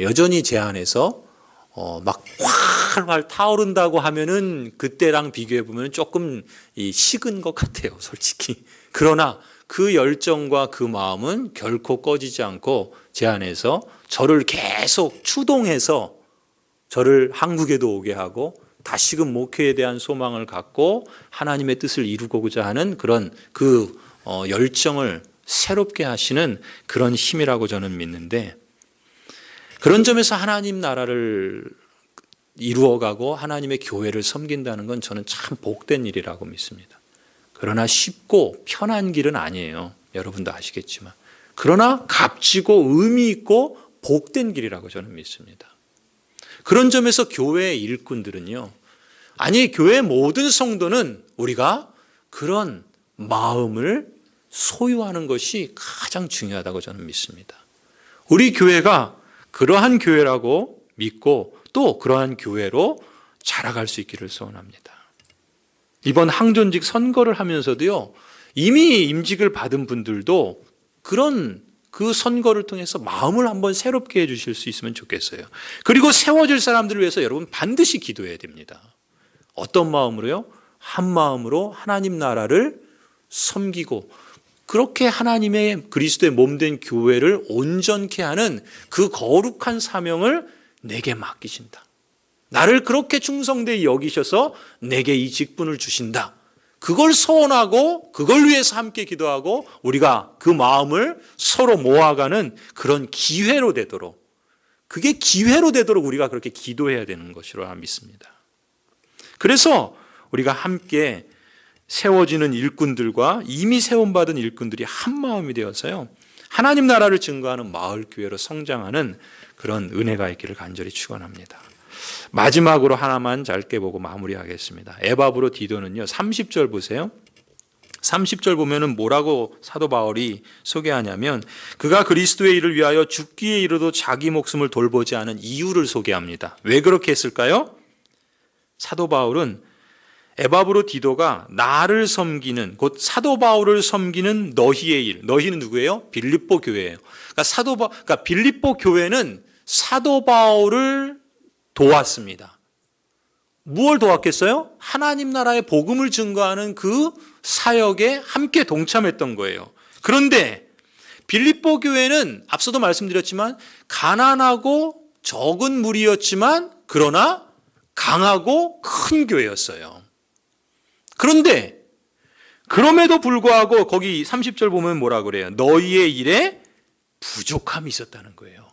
여전히 제 안에서 막 활활 타오른다고 하면은 그때랑 비교해 보면 조금 식은 것 같아요, 솔직히. 그러나 그 열정과 그 마음은 결코 꺼지지 않고 제 안에서 저를 계속 추동해서 저를 한국에도 오게 하고 다시금 목회에 대한 소망을 갖고 하나님의 뜻을 이루고자 하는 그런 그 열정을 새롭게 하시는 그런 힘이라고 저는 믿는데, 그런 점에서 하나님 나라를 이루어가고 하나님의 교회를 섬긴다는 건 저는 참 복된 일이라고 믿습니다. 그러나 쉽고 편한 길은 아니에요. 여러분도 아시겠지만. 그러나 값지고 의미 있고 복된 길이라고 저는 믿습니다. 그런 점에서 교회의 일꾼들은요, 아니 교회의 모든 성도는 우리가 그런 마음을 소유하는 것이 가장 중요하다고 저는 믿습니다. 우리 교회가 그러한 교회라고 믿고 또 그러한 교회로 자라갈 수 있기를 소원합니다. 이번 항존직 선거를 하면서도요, 이미 임직을 받은 분들도 그런 그 선거를 통해서 마음을 한번 새롭게 해주실 수 있으면 좋겠어요. 그리고 세워질 사람들을 위해서 여러분 반드시 기도해야 됩니다. 어떤 마음으로요? 한 마음으로 하나님 나라를 섬기고, 그렇게 하나님의 그리스도의 몸된 교회를 온전케 하는 그 거룩한 사명을 내게 맡기신다. 나를 그렇게 충성되이 여기셔서 내게 이 직분을 주신다. 그걸 소원하고 그걸 위해서 함께 기도하고 우리가 그 마음을 서로 모아가는 그런 기회로 되도록, 그게 기회로 되도록 우리가 그렇게 기도해야 되는 것이라 믿습니다. 그래서 우리가 함께 세워지는 일꾼들과 이미 세움받은 일꾼들이 한 마음이 되어서요, 하나님 나라를 증거하는 마을 교회로 성장하는 그런 은혜가 있기를 간절히 축원합니다. 마지막으로 하나만 짧게 보고 마무리하겠습니다. 에바브로 디도는요, 30절 보세요. 30절 보면은 뭐라고 사도 바울이 소개하냐면 그가 그리스도의 일을 위하여 죽기에 이르도 자기 목숨을 돌보지 않은 이유를 소개합니다. 왜 그렇게 했을까요? 사도 바울은 에바브로 디도가 나를 섬기는, 곧 사도 바울을 섬기는 너희의 일, 너희는 누구예요? 빌립보 교회예요. 그러니까 빌립보 교회는 사도 바울을 도왔습니다. 무엇을 도왔겠어요? 하나님 나라의 복음을 증거하는 그 사역에 함께 동참했던 거예요. 그런데 빌립보 교회는 앞서도 말씀드렸지만 가난하고 적은 무리였지만 그러나 강하고 큰 교회였어요. 그런데 그럼에도 불구하고 거기 30절 보면 뭐라 그래요? 너희의 일에 부족함이 있었다는 거예요.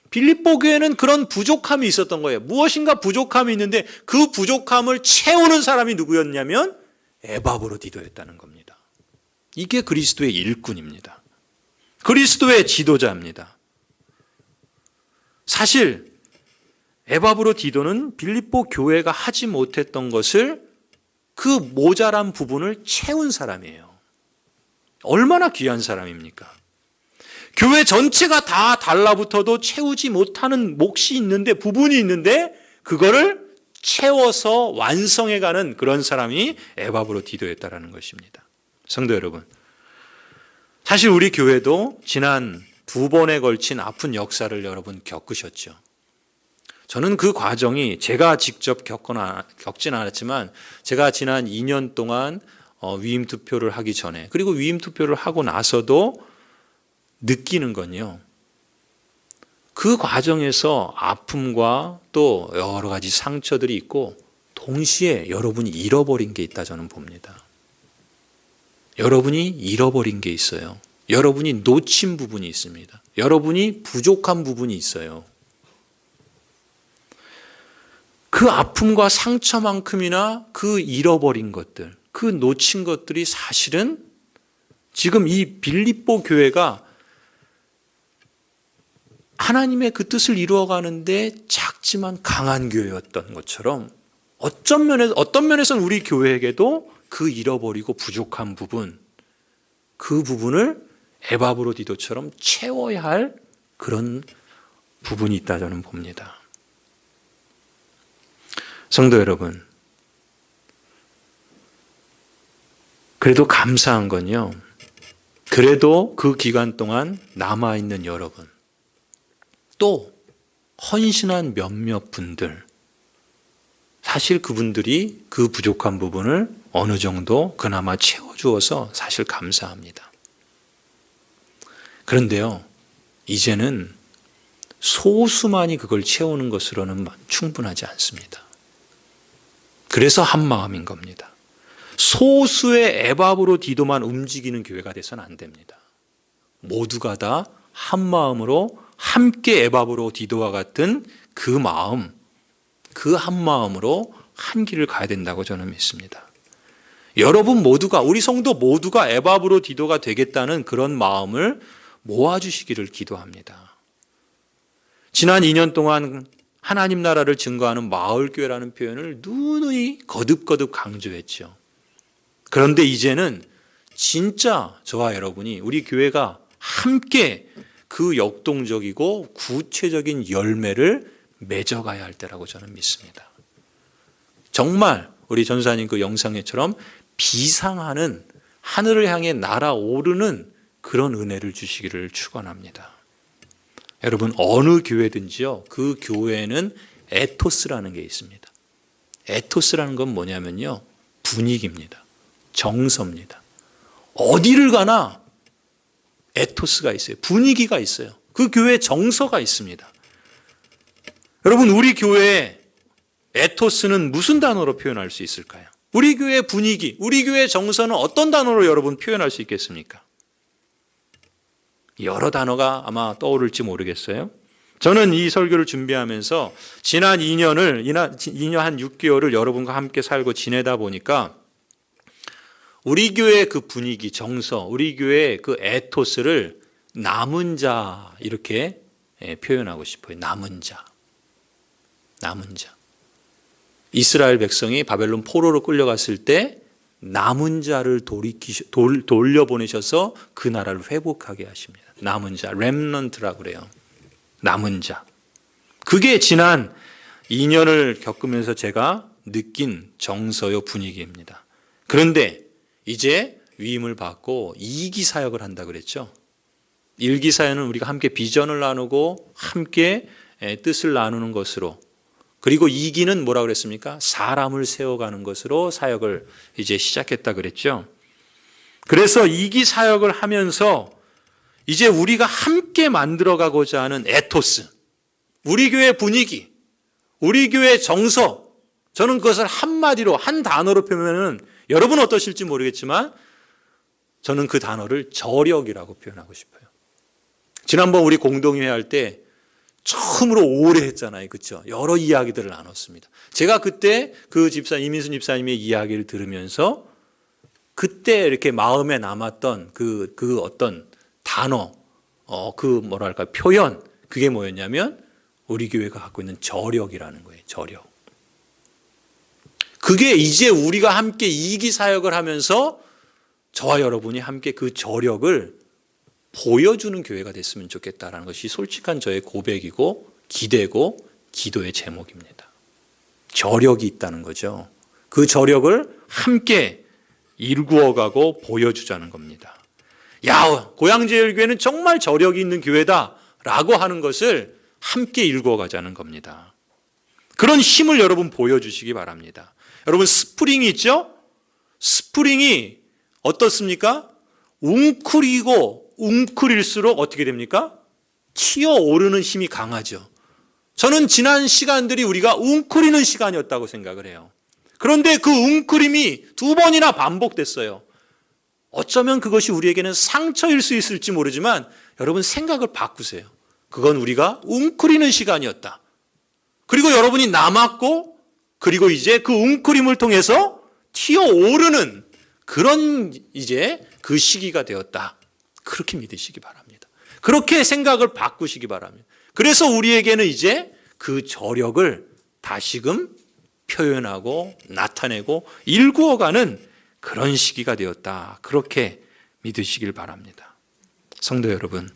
빌립보 교회는 그런 부족함이 있었던 거예요. 무엇인가 부족함이 있는데 그 부족함을 채우는 사람이 누구였냐면 에바브로 디도였다는 겁니다. 이게 그리스도의 일꾼입니다. 그리스도의 지도자입니다. 사실 에바브로 디도는 빌립보 교회가 하지 못했던 것을 그 모자란 부분을 채운 사람이에요. 얼마나 귀한 사람입니까? 교회 전체가 다 달라붙어도 채우지 못하는 몫이 있는데, 부분이 있는데 그거를 채워서 완성해가는 그런 사람이 에바브로 디도였다라는 것입니다. 성도 여러분, 사실 우리 교회도 지난 2번에 걸친 아픈 역사를 여러분 겪으셨죠. 저는 그 과정이 제가 직접 겪진 않았지만 제가 지난 2년 동안 위임 투표를 하기 전에, 그리고 위임 투표를 하고 나서도 느끼는 건요, 그 과정에서 아픔과 또 여러 가지 상처들이 있고 동시에 여러분이 잃어버린 게 있다 저는 봅니다. 여러분이 잃어버린 게 있어요. 여러분이 놓친 부분이 있습니다. 여러분이 부족한 부분이 있어요. 그 아픔과 상처만큼이나 그 잃어버린 것들, 그 놓친 것들이 사실은 지금 이 빌립보 교회가 하나님의 그 뜻을 이루어가는데 작지만 강한 교회였던 것처럼 어떤 면에서는 우리 교회에게도 그 잃어버리고 부족한 부분, 그 부분을 에바브로 디도처럼 채워야 할 그런 부분이 있다 저는 봅니다. 성도 여러분, 그래도 감사한 건요, 그래도 그 기간 동안 남아있는 여러분, 또 헌신한 몇몇 분들, 사실 그분들이 그 부족한 부분을 어느 정도 그나마 채워주어서 사실 감사합니다. 그런데요, 이제는 소수만이 그걸 채우는 것으로는 충분하지 않습니다. 그래서 한 마음인 겁니다. 소수의 에바브로 디도만 움직이는 교회가 돼서는 안 됩니다. 모두가 다 한 마음으로 함께 에바브로 디도와 같은 그 마음, 그 한 마음으로 한 길을 가야 된다고 저는 믿습니다. 여러분 모두가, 우리 성도 모두가 에바브로 디도가 되겠다는 그런 마음을 모아주시기를 기도합니다. 지난 2년 동안 하나님 나라를 증거하는 마을교회라는 표현을 누누이 거듭거듭 강조했죠. 그런데 이제는 진짜 저와 여러분이, 우리 교회가 함께 그 역동적이고 구체적인 열매를 맺어가야 할 때라고 저는 믿습니다. 정말 우리 전사님 그 영상에처럼 비상하는, 하늘을 향해 날아오르는 그런 은혜를 주시기를 축원합니다. 여러분, 어느 교회든지요, 그 교회에는 에토스라는 게 있습니다. 에토스라는 건 뭐냐면요, 분위기입니다. 정서입니다. 어디를 가나 에토스가 있어요. 분위기가 있어요. 그 교회에 정서가 있습니다. 여러분, 우리 교회의 에토스는 무슨 단어로 표현할 수 있을까요? 우리 교회의 분위기, 우리 교회의 정서는 어떤 단어로 여러분 표현할 수 있겠습니까? 여러 단어가 아마 떠오를지 모르겠어요. 저는 이 설교를 준비하면서 지난 2년 한 6개월을 여러분과 함께 살고 지내다 보니까 우리 교회의 그 분위기, 정서, 우리 교회의 그 에토스를 남은 자 이렇게 표현하고 싶어요. 남은 자. 남은 자. 이스라엘 백성이 바벨론 포로로 끌려갔을 때 남은 자를 돌려보내셔서 그 나라를 회복하게 하십니다. 남은 자, 렘넌트라고 그래요. 남은 자. 그게 지난 2년을 겪으면서 제가 느낀 정서요 분위기입니다. 그런데 이제 위임을 받고 2기 사역을 한다 그랬죠. 1기 사역은 우리가 함께 비전을 나누고 함께 뜻을 나누는 것으로, 그리고 2기는 뭐라고 그랬습니까? 사람을 세워가는 것으로 사역을 이제 시작했다 그랬죠. 그래서 2기 사역을 하면서 이제 우리가 함께 만들어가고자 하는 에토스, 우리 교회 분위기, 우리 교회 정서, 저는 그것을 한마디로, 한 단어로 표현하면 여러분 어떠실지 모르겠지만 저는 그 단어를 저력이라고 표현하고 싶어요. 지난번 우리 공동회 할 때 처음으로 오래 했잖아요. 그렇죠? 여러 이야기들을 나눴습니다. 제가 그때 그 집사 이민순 집사님의 이야기를 들으면서 그때 이렇게 마음에 남았던 그 어떤 단어, 그 뭐랄까 표현, 그게 뭐였냐면 우리 교회가 갖고 있는 저력이라는 거예요. 저력. 그게 이제 우리가 함께 2기 사역을 하면서 저와 여러분이 함께 그 저력을 보여주는 교회가 됐으면 좋겠다라는 것이 솔직한 저의 고백이고 기대고 기도의 제목입니다. 저력이 있다는 거죠. 그 저력을 함께 일구어가고 보여주자는 겁니다. 야, 고양제일교회는 정말 저력이 있는 교회다라고 하는 것을 함께 일구어가자는 겁니다. 그런 힘을 여러분 보여주시기 바랍니다. 여러분 스프링이 있죠? 스프링이 어떻습니까? 웅크릴수록 어떻게 됩니까? 튀어오르는 힘이 강하죠. 저는 지난 시간들이 우리가 웅크리는 시간이었다고 생각을 해요. 그런데 그 웅크림이 2번이나 반복됐어요. 어쩌면 그것이 우리에게는 상처일 수 있을지 모르지만 여러분 생각을 바꾸세요. 그건 우리가 웅크리는 시간이었다. 그리고 여러분이 남았고, 그리고 이제 그 웅크림을 통해서 튀어오르는 그런 이제 그 시기가 되었다. 그렇게 믿으시기 바랍니다. 그렇게 생각을 바꾸시기 바랍니다. 그래서 우리에게는 이제 그 저력을 다시금 표현하고 나타내고 일구어가는 그런 시기가 되었다. 그렇게 믿으시길 바랍니다. 성도 여러분,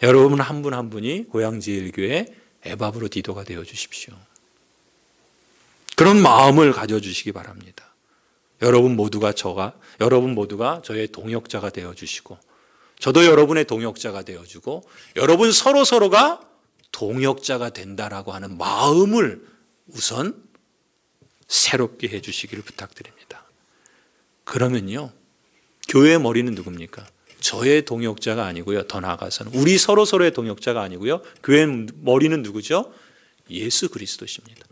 여러분 한 분 한 분이 고양제일교회 에바브로 디도가 되어 주십시오. 그런 마음을 가져주시기 바랍니다. 여러분 모두가 저의 동역자가 되어 주시고, 저도 여러분의 동역자가 되어 주고, 여러분 서로가 동역자가 된다라고 하는 마음을 우선 새롭게 해 주시기를 부탁드립니다. 그러면요, 교회의 머리는 누굽니까? 저의 동역자가 아니고요, 더 나아가서는 우리 서로의 동역자가 아니고요, 교회의 머리는 누구죠? 예수 그리스도십니다.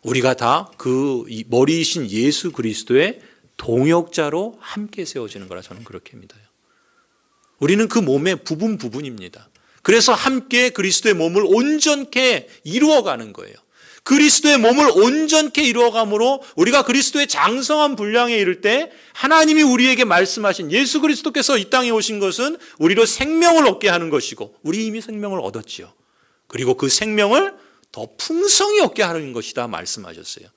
우리가 다 그 머리이신 예수 그리스도의 동역자로 함께 세워지는 거라 저는 그렇게 믿어요. 우리는 그 몸의 부분입니다. 그래서 함께 그리스도의 몸을 온전케 이루어가는 거예요. 그리스도의 몸을 온전케 이루어감으로 우리가 그리스도의 장성한 분량에 이를 때 하나님이 우리에게 말씀하신, 예수 그리스도께서 이 땅에 오신 것은 우리로 생명을 얻게 하는 것이고, 우리 이미 생명을 얻었지요. 그리고 그 생명을 더 풍성히 얻게 하는 것이다 말씀하셨어요.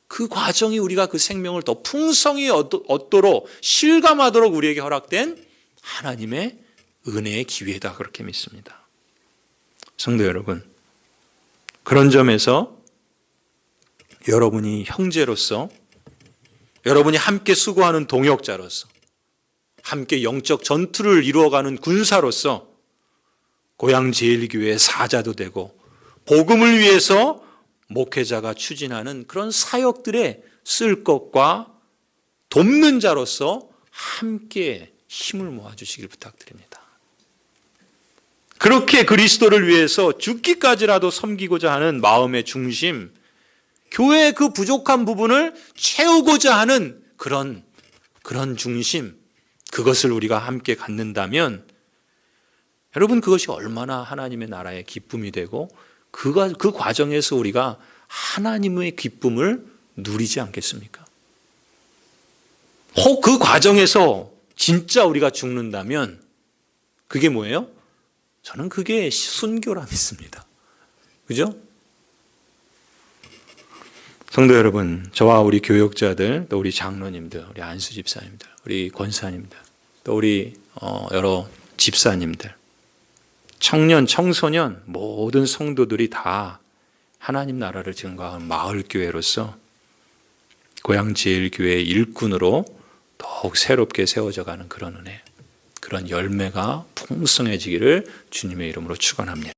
그 과정이 우리가 그 생명을 더 풍성히 얻도록 실감하도록 우리에게 허락된 하나님의 은혜의 기회다, 그렇게 믿습니다. 성도 여러분, 그런 점에서 여러분이 형제로서, 여러분이 함께 수고하는 동역자로서, 함께 영적 전투를 이루어가는 군사로서 고양제일교회의 사자도 되고 복음을 위해서 목회자가 추진하는 그런 사역들에 쓸 것과 돕는 자로서 함께 힘을 모아주시길 부탁드립니다. 그렇게 그리스도를 위해서 죽기까지라도 섬기고자 하는 마음의 중심, 교회의 그 부족한 부분을 채우고자 하는 그런 중심, 그것을 우리가 함께 갖는다면 여러분, 그것이 얼마나 하나님의 나라의 기쁨이 되고 그 과정에서 우리가 하나님의 기쁨을 누리지 않겠습니까? 혹 그 과정에서 진짜 우리가 죽는다면 그게 뭐예요? 저는 그게 순교라 믿습니다. 그죠? 성도 여러분, 저와 우리 교역자들, 또 우리 장로님들, 우리 안수 집사님들, 우리 권사님들, 또 우리 여러 집사님들, 청년, 청소년, 모든 성도들이 다 하나님 나라를 증거하는 마을교회로서 고향제일교회의 일꾼으로 더욱 새롭게 세워져 가는 그런 은혜, 그런 열매가 풍성해지기를 주님의 이름으로 축원합니다.